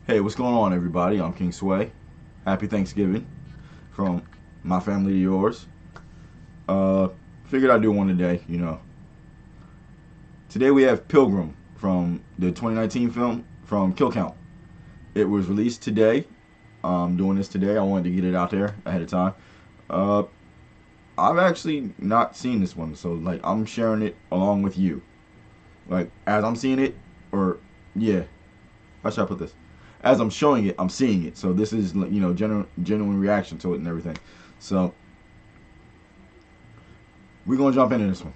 Hey, what's going on, everybody? I'm King Sway. Happy Thanksgiving from my family to yours. Uh, Figured I'd do one today. Today we have Pilgrim from the 2019 film from Kill Count. It was released today. I'm doing this today. I wanted to get it out there ahead of time. Uh, I've actually not seen this one, so I'm sharing it along with you. As I'm seeing it, or yeah, how should I put this? As I'm showing it, I'm seeing it. So this is genuine reaction to it and everything. So we're gonna jump into this one.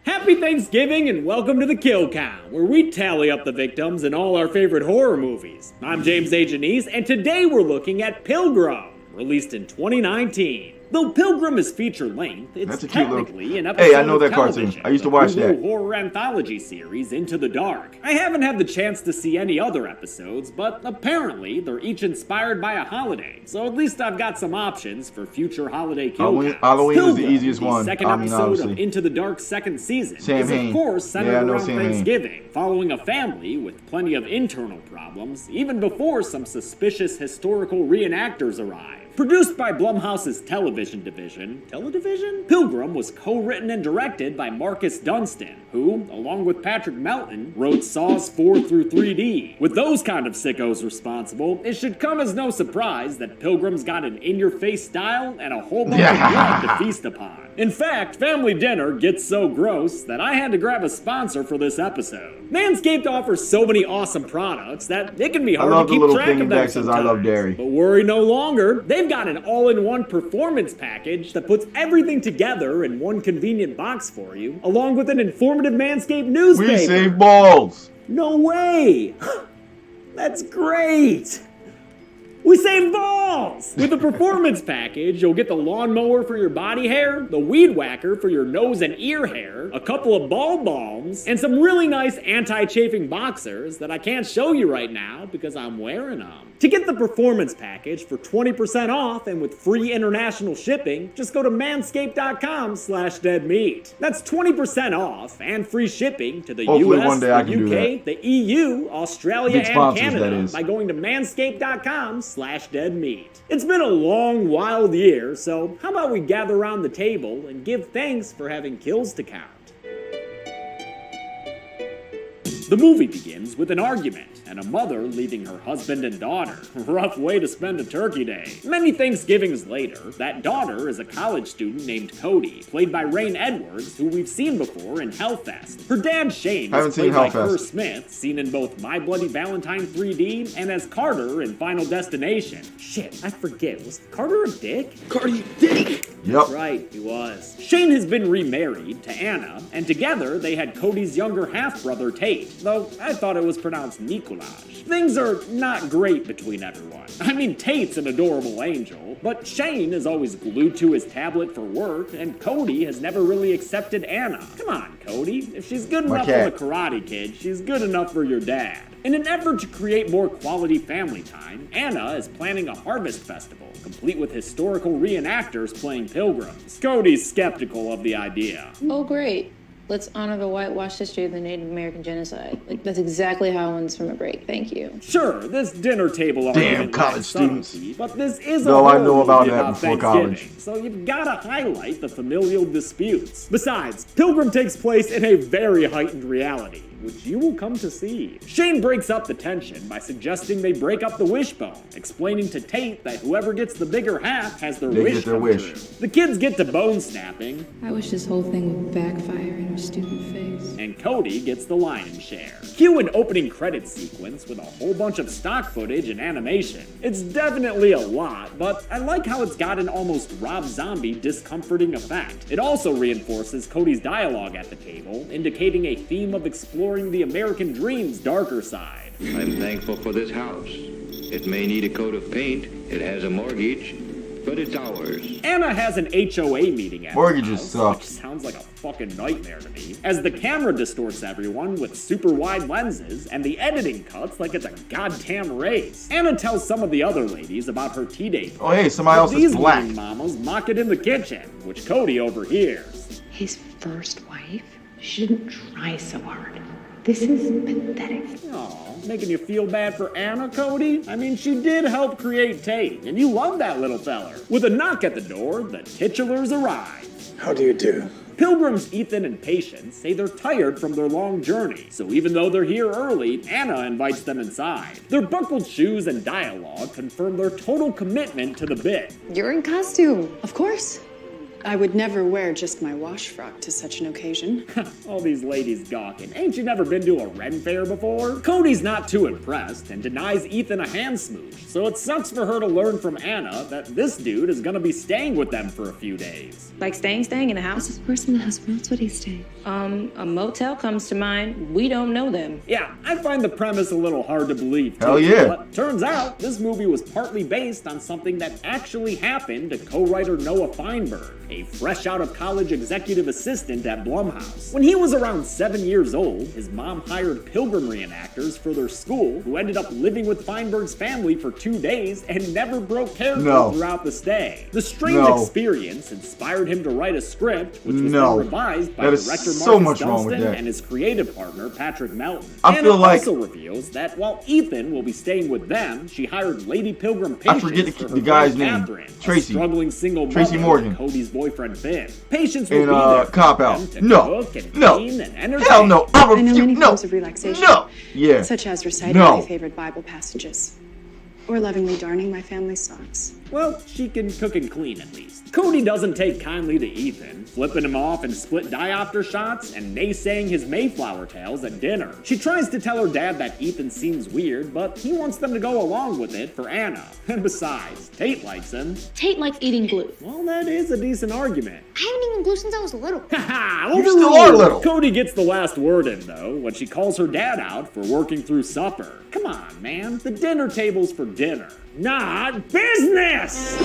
Happy Thanksgiving and welcome to the Kill Count, where we tally up the victims in all our favorite horror movies. I'm James A. Janice, and today we're looking at Pilgrim, released in 2019. Though Pilgrim is feature-length, it's technically an episode Hey, I know that of television, cartoon. I used to watch that. horror anthology series Into the Dark. I haven't had the chance to see any other episodes, but apparently they're each inspired by a holiday, so at least I've got some options for future holiday kill counts. Halloween is the Pilgrim, easiest one. Second episode of Into the Dark second season is of course centered around Thanksgiving, following a family with plenty of internal problems, even before some suspicious historical reenactors arrive. Produced by Blumhouse's television division, Pilgrim was co-written and directed by Marcus Dunstan, who, along with Patrick Melton, wrote Saws 4 through 3D. With those kind of sickos responsible, it should come as no surprise that Pilgrim's got an in-your-face style and a whole bunch of blood to feast upon. In fact, family dinner gets so gross that I had to grab a sponsor for this episode. Manscaped offers so many awesome products that it can be hard to keep track of them sometimes. I love dairy. But worry no longer. They've got an all-in-one performance package that puts everything together in one convenient box for you, along with an informative Manscaped newspaper. We save balls! No way! That's great! We save balls! With the performance package, you'll get the lawnmower for your body hair, the weed whacker for your nose and ear hair, a couple of ball balms, and some really nice anti-chafing boxers that I can't show you right now because I'm wearing them. To get the performance package for 20% off and with free international shipping, just go to manscaped.com/deadmeat. That's 20% off and free shipping to the US, the UK, the EU, Australia, and Canada by going to manscaped.com/deadmeat. It's been a long, wild year, so how about we gather around the table and give thanks for having kills to count? The movie begins with an argument and a mother leaving her husband and daughter. Rough way to spend a turkey day. Many Thanksgivings later, that daughter is a college student named Cody, played by Rain Edwards, who we've seen before in Hellfest. Her dad, Shane, is played by Kerr Smith, seen in both My Bloody Valentine 3D and as Carter in Final Destination. Shit, I forget, was Carter a dick? Carter, you dick! Yep. Right, he was. Shane has been remarried to Anna, and together they had Cody's younger half-brother Tate, though I thought it was pronounced Nikolaj. Things are not great between everyone. I mean, Tate's an adorable angel, but Shane is always glued to his tablet for work, and Cody has never really accepted Anna. Come on, Cody. If she's good enough for the Karate Kid, she's good enough for your dad. In an effort to create more quality family time, Anna is planning a harvest festival, complete with historical reenactors playing pilgrims. Cody's skeptical of the idea. Oh, great. Let's honor the whitewashed history of the Native American genocide. That's exactly how I went from a break. Thank you. Sure, this dinner table argument college students. But this is No, a I know about that about before college. So you've got to highlight the familial disputes. Besides, Pilgrim takes place in a very heightened reality, which you will come to see. Shane breaks up the tension by suggesting they break up the wishbone, explaining to Tate that whoever gets the bigger half has their wish come true. The kids get to bone snapping. I wish this whole thing would backfire in her stupid face. And Cody gets the lion's share. Cue an opening credits sequence with a whole bunch of stock footage and animation. It's definitely a lot, but I like how it's got an almost Rob Zombie discomforting effect. It also reinforces Cody's dialogue at the table, indicating a theme of exploring the American dream's darker side. I'm thankful for this house. It may need a coat of paint, it has a mortgage, but it's ours. Anna has an HOA meeting at Mortgages suck. which sounds like a fucking nightmare to me, as the camera distorts everyone with super wide lenses and the editing cuts like it's a goddamn race. Anna tells some of the other ladies about her tea date. Oh, hey, somebody else is black. These mamas mock it in the kitchen, which Cody overhears. His first wife? She didn't try so hard. This is pathetic. Aw, making you feel bad for Anna, Cody? I mean, she did help create Tate, and you love that little feller. With a knock at the door, the titulars arrive. How do you do? Pilgrim's Ethan and Patience say they're tired from their long journey, so even though they're here early, Anna invites them inside. Their buckled shoes and dialogue confirm their total commitment to the bit. You're in costume. Of course. I would never wear just my wash frock to such an occasion. All these ladies gawking. Ain't you never been to a Ren fair before? Cody's not too impressed and denies Ethan a hand smooch, so it sucks for her to learn from Anna that this dude is gonna be staying with them for a few days. Like staying in a house? This person in the house, where else would he stay? A motel comes to mind. We don't know them. Yeah, I find the premise a little hard to believe, too. Hell yeah. But turns out, this movie was partly based on something that actually happened to co-writer Noah Feinberg, a fresh-out-of-college executive assistant at Blumhouse. When he was around 7 years old, his mom hired Pilgrim reenactors for their school, who ended up living with Feinberg's family for 2 days and never broke character throughout the stay. The strange experience inspired him to write a script, which was then revised by director Marcus Dunstan and his creative partner, Patrick Melton. Anna also reveals that while Ethan will be staying with them, she hired Lady Pilgrim Patience for her guy's name. Catherine, Tracy. a struggling single Tracy mother, Morgan. Cody's boyfriend Ben. Patience will be there Cop Out. to cook and clean and entertain. Hell no. I know many forms of relaxation. Yeah. Such as reciting my favorite Bible passages. Or lovingly darning my family's socks. Well, she can cook and clean at least. Cody doesn't take kindly to Ethan, flipping him off in split diopter shots and naysaying his Mayflower tales at dinner. She tries to tell her dad that Ethan seems weird, but he wants them to go along with it for Anna. And besides, Tate likes him. Tate likes eating glue. Well, that is a decent argument. I haven't eaten glue since I was little. Haha, you still are little. Cody gets the last word in, though, when she calls her dad out for working through supper. Come on, man. The dinner table's for dinner, not business!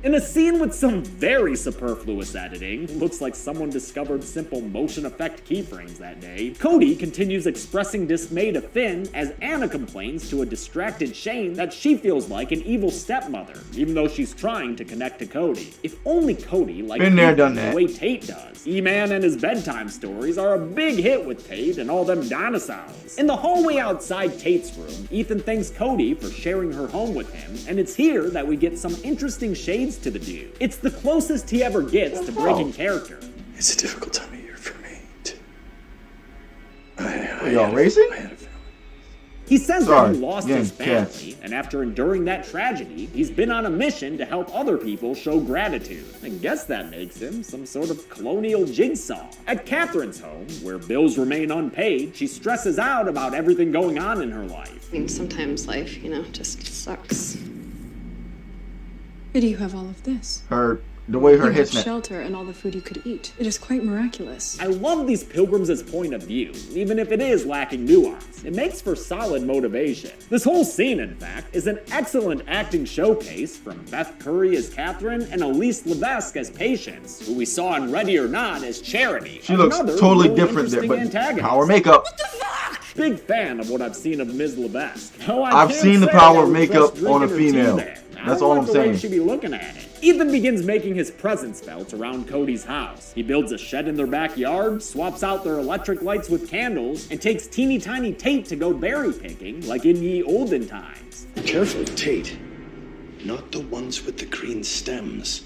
In a scene with some very superfluous editing, looks like someone discovered simple motion effect keyframes that day, Cody continues expressing dismay to Finn as Anna complains to a distracted Shane that she feels like an evil stepmother, even though she's trying to connect to Cody. If only Cody liked the way Tate does. E-Man and his bedtime stories are a big hit with Tate and all them dinosaurs. In the hallway outside Tate's room, Ethan thanks Cody for sharing her home with him, and it's here that we get some interesting shades to the dude. It's the closest he ever gets to breaking character. It's a difficult time of year for me. Are y'all racing? He says that he lost his family, and after enduring that tragedy, he's been on a mission to help other people show gratitude. I guess that makes him some sort of colonial jigsaw. At Catherine's home, where bills remain unpaid, she stresses out about everything going on in her life. I mean, sometimes life, just sucks. Why do you have all of this? The way her you hits have shelter and all the food you could eat. It is quite miraculous. I love these Pilgrims' point of view, even if it is lacking nuance. It makes for solid motivation. This whole scene, in fact, is an excellent acting showcase from Beth Curry as Catherine and Elise Levesque as Patience, who we saw in Ready or Not as Charity. She looks totally different there, but power makeup. What the fuck? Big fan of what I've seen of Ms. Levesque. I've seen the power of makeup on a female. That's all I'm saying. She'd be looking at it. Ethan begins making his presence felt around Cody's house. He builds a shed in their backyard, swaps out their electric lights with candles, and takes teeny tiny Tate to go berry picking like in ye olden times. Careful, Tate. Not the ones with the green stems.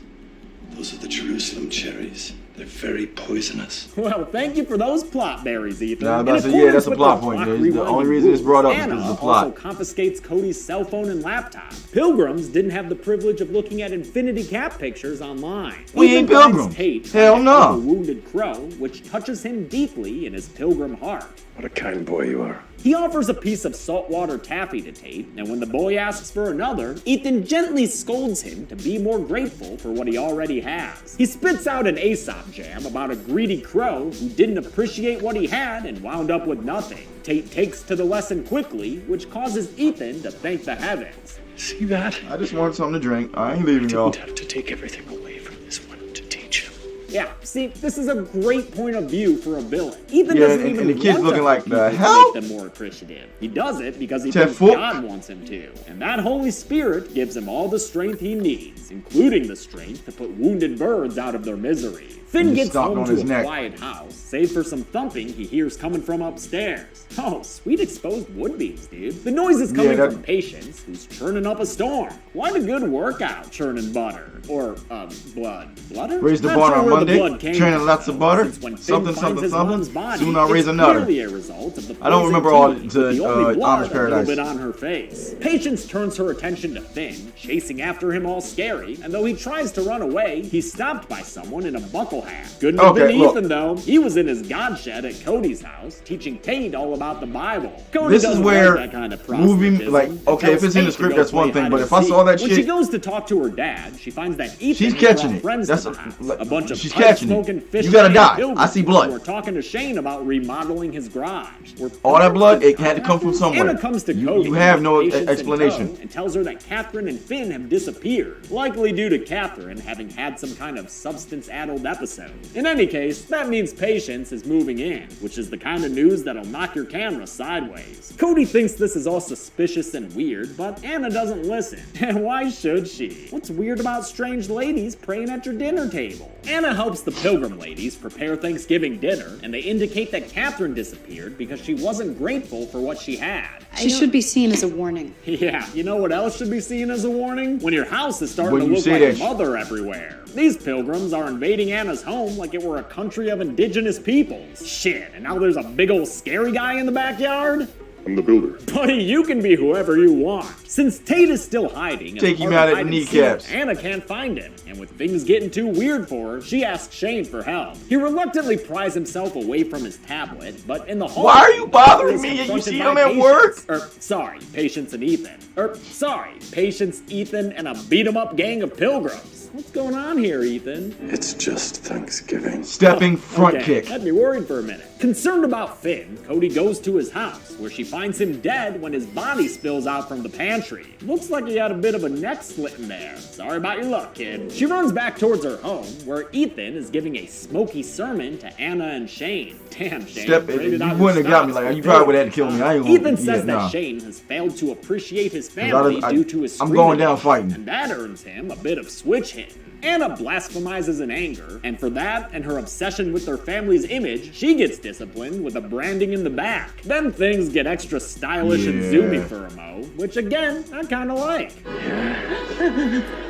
Those are the Jerusalem cherries. They're very poisonous. Well, thank you for those plot berries, Ethan. That's a plot point. The only reason it's brought up is because of the plot. Also confiscates Cody's cell phone and laptop. Pilgrims didn't have the privilege of looking at Infinity Cap pictures online. We ain't Pilgrims. Hell no. A wounded crow, which touches him deeply in his Pilgrim heart. What a kind boy you are. He offers a piece of saltwater taffy to Tate, and when the boy asks for another, Ethan gently scolds him to be more grateful for what he already has. He spits out an Aesop jam about a greedy crow who didn't appreciate what he had and wound up with nothing. Tate takes to the lesson quickly, which causes Ethan to thank the heavens. See that? I just want something to drink. I ain't leaving y'all. I didn't have to take everything away from this one to teach him. Yeah, see, this is a great point of view for a villain. Ethan Yeah, doesn't and even the kid's want looking to like, hurt the people hell? to make them more appreciative. He does it because he Ted thinks Fook? God wants him to. And that Holy Spirit gives him all the strength he needs, including the strength to put wounded birds out of their misery. Finn gets home to a quiet house, save for some thumping he hears coming from upstairs. Oh, sweet exposed wood beams, dude. The noise is coming from Patience, who's churning up a storm. Quite a good workout, churning butter. Or, blood. Butter? Raise the bar on Monday, churning lots of butter, something. Soon I'll raise another. I don't remember all the Amish Paradise. Bit on her face. Patience turns her attention to Finn, chasing after him all scary, and though he tries to run away, he's stopped by someone in a buckle hat. Couldn't have been Ethan, though. He was in his god shed at Cody's house, teaching Tate all about the Bible. Cody this is where like that kind of movie, like, okay, if it's in the script, that's one thing, but if I saw that shit... When she goes to talk to her dad, she finds that Ethan she's catching it. That's a bunch of she's catching it. Fish. You gotta die. I see blood. We're talking to Shane about remodeling his garage. All that blood, it had to come from somewhere. Anna comes to Cody. You have no explanation. And tells her that Catherine and Finn have disappeared, likely due to Catherine having had some kind of substance-addled episode. In any case, that means Patience is moving in, which is the kind of news that'll knock your camera sideways. Cody thinks this is all suspicious and weird, but Anna doesn't listen. And why should she? What's weird about strange ladies praying at your dinner table? Anna helps the Pilgrim ladies prepare Thanksgiving dinner, and they indicate that Catherine disappeared because she wasn't grateful for what she had. She should be seen as a warning. Yeah, you know what else should be seen as a warning? When your house is starting to look like mother everywhere. These pilgrims are invading Anna's home like it were a country of indigenous peoples. Shit, and now there's a big old scary guy in the backyard? I'm the builder. Buddy, you can be whoever you want. Since Tate is still hiding, take him out at the kneecaps. Anna can't find him, and with things getting too weird for her, she asks Shane for help. He reluctantly pries himself away from his tablet, but in the hall. Why are you bothering me? You see him at work? Patience and Ethan. Patience, Ethan, and a beat-em-up gang of pilgrims. What's going on here, Ethan? It's just Thanksgiving. Stepping front kick. Had me worried for a minute. Concerned about Finn, Cody goes to his house, where she finds him dead when his body spills out from the pantry. Looks like he had a bit of a neck slit in there. Sorry about your luck, kid. She runs back towards her home, where Ethan is giving a smoky sermon to Anna and Shane. Damn, Shane. You wouldn't have got me like you probably would have had to kill me. Ethan says that Shane has failed to appreciate his family due to his I'm going down fighting. And that earns him a bit of switch hit. Anna blasphemizes in anger, and for that and her obsession with their family's image, she gets disciplined with a branding in the back. Then things get extra stylish and zoomy for a mo, which again, I kinda like.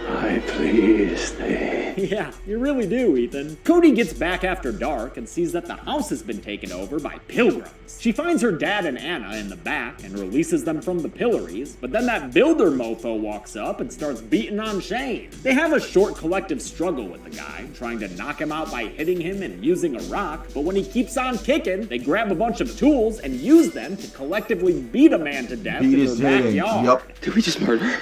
I please thee. Yeah, you really do, Ethan. Cody gets back after dark and sees that the house has been taken over by pilgrims. She finds her dad and Anna in the back and releases them from the pillories, but then that builder mofo walks up and starts beating on Shane. They have a short collective struggle with the guy, trying to knock him out by hitting him and using a rock, but when he keeps on kicking, they grab a bunch of tools and use them to collectively beat a man to death in their backyard. Yep. Did we just murder?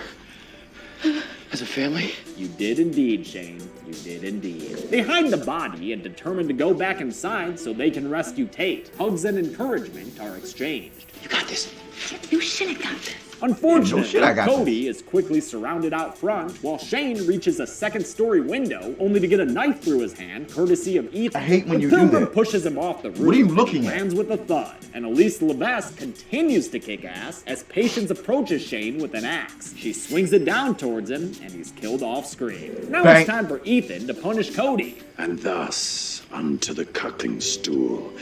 As a family? You did indeed, Shane. You did indeed. They hide the body and determine to go back inside so they can rescue Tate. Hugs and encouragement are exchanged. You got this. You should have got this. Unfortunately, Cody is quickly surrounded out front, while Shane reaches a second-story window, only to get a knife through his hand, courtesy of Ethan. I hate when you do that. Pushes him off the roof. What are you looking at? Lands with a thud, and Elise Levesque continues to kick ass as Patience approaches Shane with an axe. She swings it down towards him, and he's killed off-screen. Now it's time for Ethan to punish Cody. And thus, unto the cucking stool,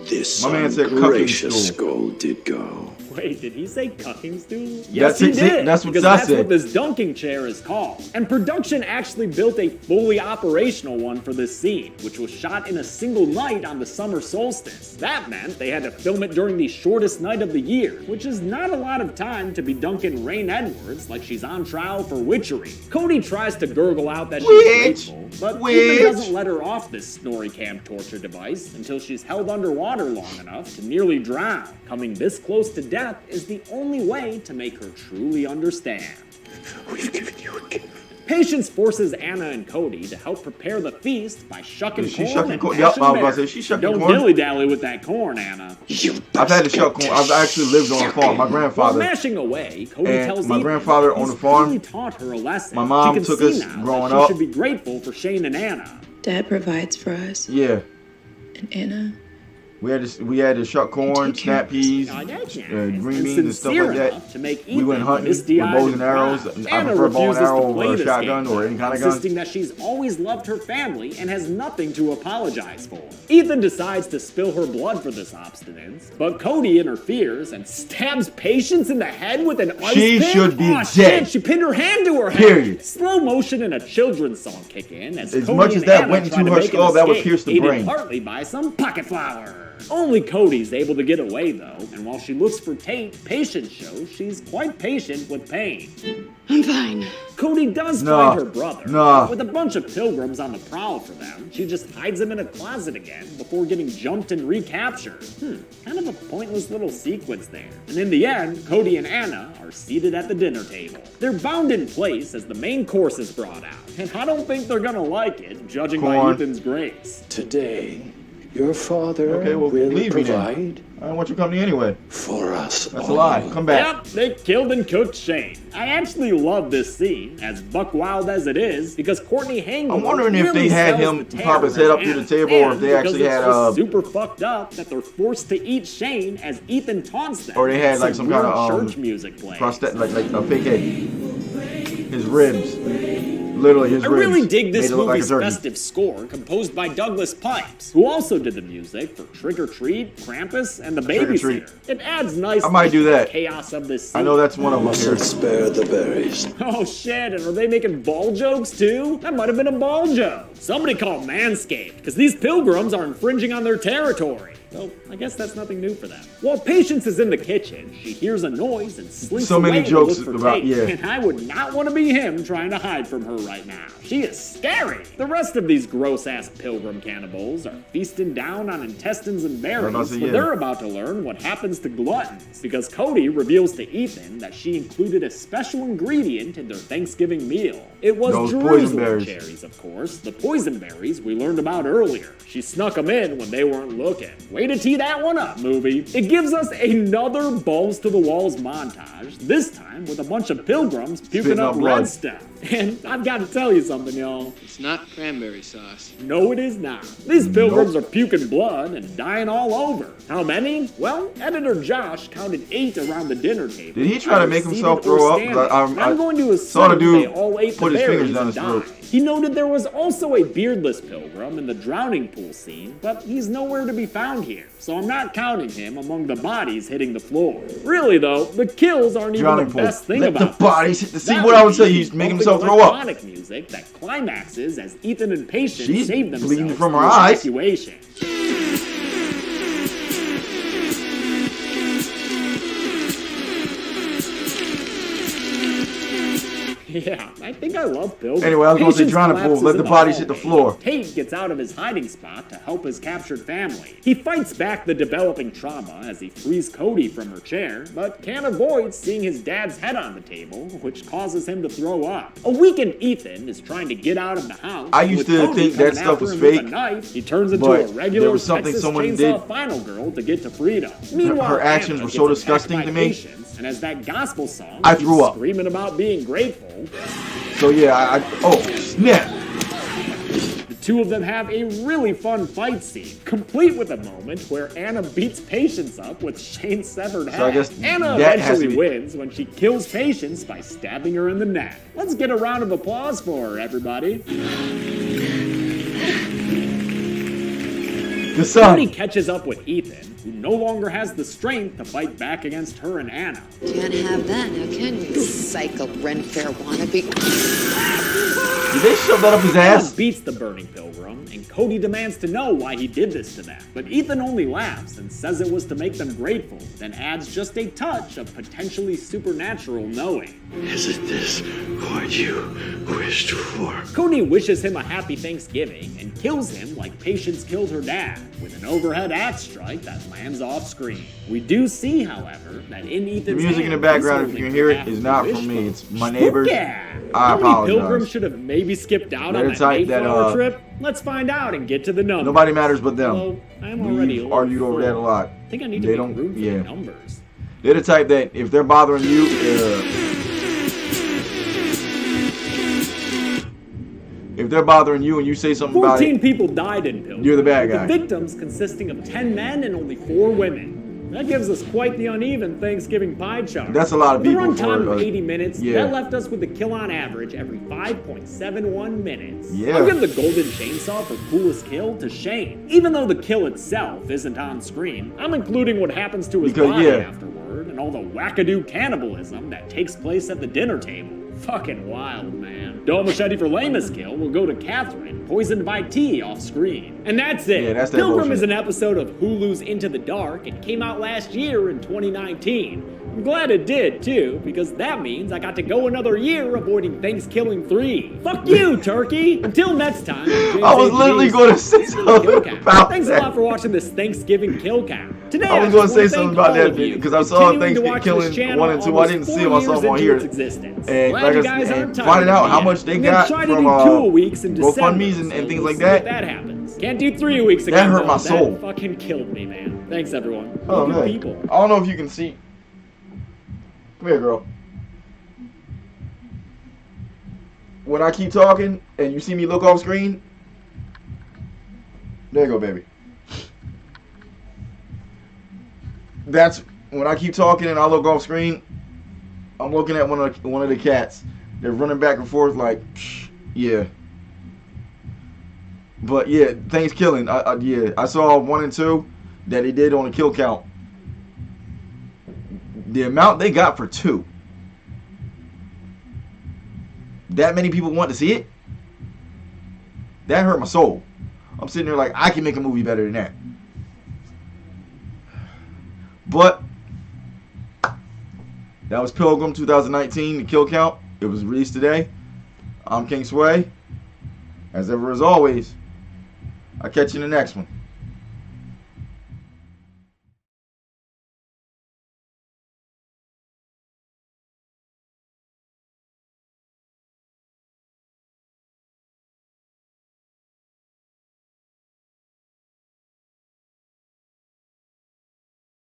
this My man said gracious skull did go. Wait, did he say cucking stool? Yes, he did. That's what I said. That's what this dunking chair is called. And production actually built a fully operational one for this scene, which was shot in a single night on the summer solstice. That meant they had to film it during the shortest night of the year, which is not a lot of time to be dunking Rain Edwards like she's on trial for witchery. Cody tries to gurgle out that she's grateful, but Ethan doesn't let her off this snorri cam torture device until she's held underwater long enough to nearly drown. Coming this close to death is the only way to make her truly understand. We've given you a gift. Patience forces Anna and Cody to help prepare the feast by shucking corn. Yep, I was about to say, she's shucking corn. Don't dilly-dally with that corn, Anna. I've had to shuck corn. I've actually lived on a farm. My grandfather. While mashing away, Cody tells my Ethan grandfather on the farm. Taught her a lesson. My mom took us growing up. She should be grateful for Shane and Anna. Dad provides for us. Yeah. And Anna. We had to shuck corn, snap peas, green beans and stuff like that. We went hunting with bows and arrows. I prefer bow and arrow over a shotgun or any kind of gun. Insisting that she's always loved her family and has nothing to apologize for. Ethan decides to spill her blood for this obstinance, but Cody interferes and stabs Patience in the head with an ice pick. She should be dead. Shit, she pinned her hand to her head. Period. Slow motion and a children's song kick in as Cody much as and that Anna went try into to her make skull, an that would escape, pierce the aided brain. partly by some pocket flour. Only Cody's able to get away though, and while she looks for Tate, Patience shows she's quite patient with pain. I'm fine. Cody does find her brother. With a bunch of pilgrims on the prowl for them, she just hides him in a closet again before getting jumped and recaptured. Kind of a pointless little sequence there. And in the end, Cody and Anna are seated at the dinner table. They're bound in place as the main course is brought out, and I don't think they're gonna like it, judging by Ethan's grades. Today, your father will leave provide. Me then. I don't want you company anyway. For us. That's a lie. Come back. Yep, they killed and cooked Shane. I actually love this scene, as buck wild as it is, because Courtney Hangle. I'm wondering if they had him pop his head up through the table, or if they actually had super fucked up that they're forced to eat Shane as Ethan taunts them. Or they had like some kind of church music playing. Like a fake head. His ribs. Literally his ribs. I really dig this movie's festive score, composed by Douglas Pipes, who also did the music for Trick or Treat, Krampus, and The Babysitter. It adds nicely I might do that. to the chaos of this scene. I know that's one of them here. Spare the berries. Oh shit, and are they making ball jokes too? That might have been a ball joke. Somebody call Manscaped, because these pilgrims are infringing on their territory. So, I guess that's nothing new for them. While Patience is in the kitchen, she hears a noise and slinks away to look for Tate. And I would not want to be him trying to hide from her right now. She is scary. The rest of these gross-ass pilgrim cannibals are feasting down on intestines and berries, but they're about to learn what happens to gluttons, because Cody reveals to Ethan that she included a special ingredient in their Thanksgiving meal. It was Jerusalem cherries, of course, the poison berries we learned about earlier. She snuck them in when they weren't looking. Way to tee that one up, movie. It gives us another balls to the walls montage, this time with a bunch of pilgrims puking up red stuff. And I've got to tell you something, y'all. It's not cranberry sauce. No, it is not. These pilgrims are puking blood and dying all over. How many? Well, editor Josh counted 8 around the dinner table. Did he try to make himself throw up? I'm going to assume they all ate the berries down and his throat. died. He noted there was also a beardless pilgrim in the drowning pool scene, but he's nowhere to be found here, so I'm not counting him among the bodies hitting the floor. Really though, the kills aren't even the best thing about the bodies hit the scene. What I would say, he's making himself throw up. Electronic music that climaxes as Ethan and Patience save themselves bleeding from her eyes. Evacuation. Yeah, I think I love Pilgrim. Anyway, I was going to say drowning pool. Let the bodies hit the floor. Tate gets out of his hiding spot to help his captured family. He fights back the developing trauma as he frees Cody from her chair, but can't avoid seeing his dad's head on the table, which causes him to throw up. A weakened Ethan is trying to get out of the house. I used to think that stuff was fake. Knife, he turns into a regular Texas Chainsaw Final Girl to get to freedom. Meanwhile, her actions were so disgusting to me. And as that gospel song I threw up. Screaming about being grateful. So yeah, oh snap. The two of them have a really fun fight scene, complete with a moment where Anna beats Patience up with Shane's severed head. So I guess Anna eventually wins when she kills Patience by stabbing her in the neck. Let's get a round of applause for her, everybody. The son. Cody catches up with Ethan, who no longer has the strength to fight back against her and Anna. Can't have that now, can you? Psycho Ren Fair wannabe. Did they shove that up his ass? Anna beats the burning pilgrim, and Cody demands to know why he did this to them. But Ethan only laughs and says it was to make them grateful, then adds just a touch of potentially supernatural knowing. Is it this what you wished for? Cody wishes him a happy Thanksgiving and kills him like Patience killed her dad, with an overhead axe strike that lands off screen. We do see, however, that in Ethan's the music in the background, if you can hear it, is not from me. It's my neighbors. I apologize. Pilgrim should have maybe skipped out on that Mayflower trip. Let's find out and get to the numbers. Nobody matters but them. Well, I'm already We've argued over that a lot. I think I need to make room for the numbers. They're the type that if they're bothering you, if they're bothering you and you say something about it, 14 people died in Pilgrim. You're the bad guy. The victims consisting of 10 men and only 4 women. That gives us quite the uneven Thanksgiving pie chart. That's a lot of people. The runtime of 80 minutes, that left us with a kill on average every 5.71 minutes. Yeah. I'll give the golden chainsaw for coolest kill to Shane. Even though the kill itself isn't on screen, I'm including what happens to his body afterward and all the wackadoo cannibalism that takes place at the dinner table. Fucking wild, man. Dull machete for lamest kill will go to Catherine, poisoned by tea off screen. And that's it. Yeah, that's that Pilgrim bullshit. is an episode of Hulu's Into the Dark. It came out last year in 2019. I'm glad it did, too, because that means I got to go another year avoiding Thanksgiving 3. Fuck you, turkey! Until next time, I was literally going to say something about Thanks a lot for watching this Thanksgiving kill count. Today, I was going to say something about that because I saw Thanksgiving Killing 1 and 2. I didn't see them. I saw them on here. And like I said, finding out how much they got from GoFundMe's and things like that. That happens. Can't do 3 weeks ago. That hurt my soul. That fucking killed me, man. Thanks, everyone. Oh, Good man. people. I don't know if you can see. Come here, girl. When I keep talking and you see me look off screen, there you go, baby. That's when I keep talking and I look off screen. I'm looking at one of the cats. They're running back and forth like, yeah. But yeah, Thanksgiving. I saw 1 and 2 that they did on the kill count. The amount they got for 2. That many people want to see it? That hurt my soul. I'm sitting there like, I can make a movie better than that. But that was Pilgrim 2019, the kill count. It was released today. I'm King Sway. As ever, as always, I'll catch you in the next one.